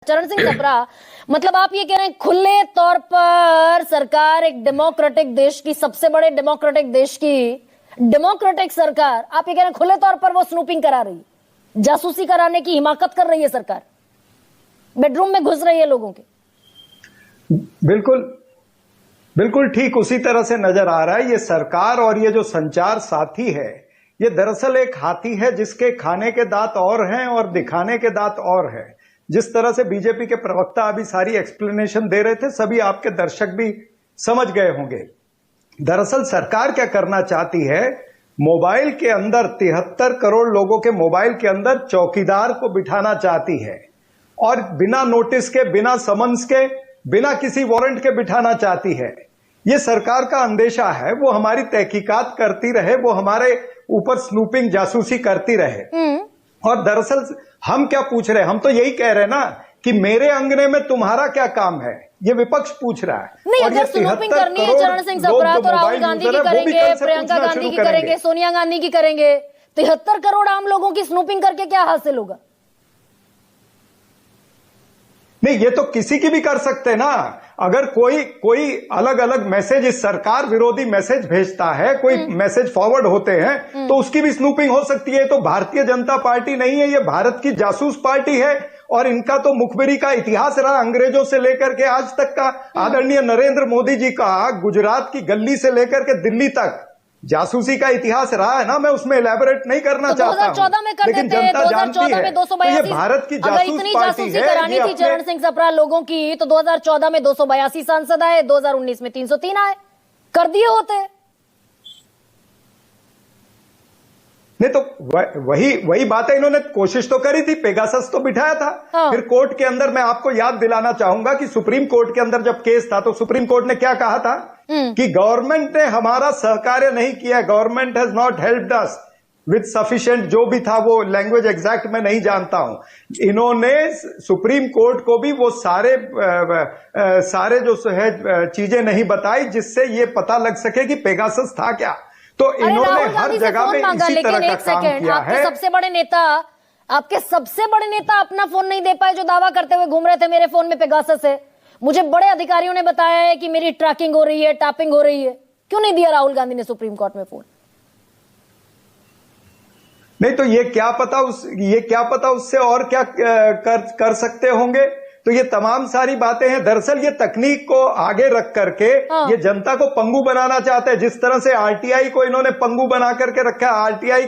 चरण सिंह सप्रा, मतलब आप ये कह रहे हैं खुले तौर पर सरकार एक डेमोक्रेटिक देश की, सबसे बड़े डेमोक्रेटिक देश की डेमोक्रेटिक सरकार, आप ये कह रहे हैं खुले तौर पर वो स्नूपिंग करा रही, जासूसी कराने की हिमाकत कर रही है सरकार, बेडरूम में घुस रही है लोगों के। बिल्कुल बिल्कुल ठीक उसी तरह से नजर आ रहा है। ये सरकार और ये जो संचार साथी है, ये दरअसल एक हाथी है जिसके खाने के दांत और हैं और दिखाने के दांत और है। जिस तरह से बीजेपी के प्रवक्ता अभी सारी एक्सप्लेनेशन दे रहे थे, सभी आपके दर्शक भी समझ गए होंगे। दरअसल सरकार क्या करना चाहती है, मोबाइल के अंदर 73 करोड़ लोगों के मोबाइल के अंदर चौकीदार को बिठाना चाहती है और बिना नोटिस के, बिना समन्स के, बिना किसी वारंट के बिठाना चाहती है। ये सरकार का अंदेशा है, वो हमारी तहकीकात करती रहे, वो हमारे ऊपर स्नूपिंग, जासूसी करती रहे। और दरअसल हम क्या पूछ रहे हैं, हम तो यही कह रहे हैं ना कि मेरे अंगने में तुम्हारा क्या काम है, ये विपक्ष पूछ रहा है। नहीं, अगर स्नूपिंग करनी है चरण सिंह सप्रा तो राहुल गांधी की करेंगे, प्रियंका गांधी की करेंगे, सोनिया गांधी की करेंगे। 73 करोड़ आम लोगों की स्नूपिंग करके क्या हासिल होगा? नहीं, ये तो किसी की भी कर सकते ना। अगर कोई अलग अलग मैसेज, इस सरकार विरोधी मैसेज भेजता है, कोई मैसेज फॉरवर्ड होते हैं, तो उसकी भी स्नूपिंग हो सकती है। तो भारतीय जनता पार्टी नहीं है, ये भारत की जासूस पार्टी है और इनका तो मुखबिरी का इतिहास रहा अंग्रेजों से लेकर के आज तक का। आदरणीय नरेंद्र मोदी जी का गुजरात की गली से लेकर के दिल्ली तक जासूसी का इतिहास रहा है ना, मैं उसमें इलेबोरेट नहीं करना चाहता हूं। 2014 में कर देते हैं, 2014 में 282, भारत की अगर इतनी जासूसी करानी थी चरण सिंह सप्रा लोगों की, तो 2014 में 282 सांसद आए, 2019 में 303 आए, कर दिए होते। नहीं तो वही बात है, इन्होंने कोशिश तो करी थी, पेगासस तो बिठाया था। हाँ। फिर कोर्ट के अंदर मैं आपको याद दिलाना चाहूंगा कि सुप्रीम कोर्ट के अंदर जब केस था तो सुप्रीम कोर्ट ने क्या कहा था कि गवर्नमेंट ने हमारा सहकार्य नहीं किया, government has not helped us with sufficient, जो भी था वो लैंग्वेज एग्जैक्ट मैं नहीं जानता हूं। इन्होंने सुप्रीम कोर्ट को भी वो सारे जो है चीजें नहीं बताई जिससे ये पता लग सके कि पेगासस था क्या। तो इन्होंने हर जगह में इसी तरह का काम किया है। आपके सबसे बड़े नेता अपना फोन नहीं दे पाए, जो दावा करते हुए घूम रहे थे मेरे फोन में पेगासस है। मुझे बड़े अधिकारियों ने बताया है कि मेरी ट्रैकिंग हो रही है, टैपिंग हो रही है। क्यों नहीं दिया राहुल गांधी ने सुप्रीम कोर्ट में फोन? नहीं तो ये क्या पता उससे और क्या कर सकते होंगे। तो ये तमाम सारी बातें हैं। दरअसल ये तकनीक को आगे रख करके ये जनता को पंगु बनाना चाहते हैं। जिस तरह से आरटीआई को इन्होंने पंगु बना करके रखा है, आरटीआई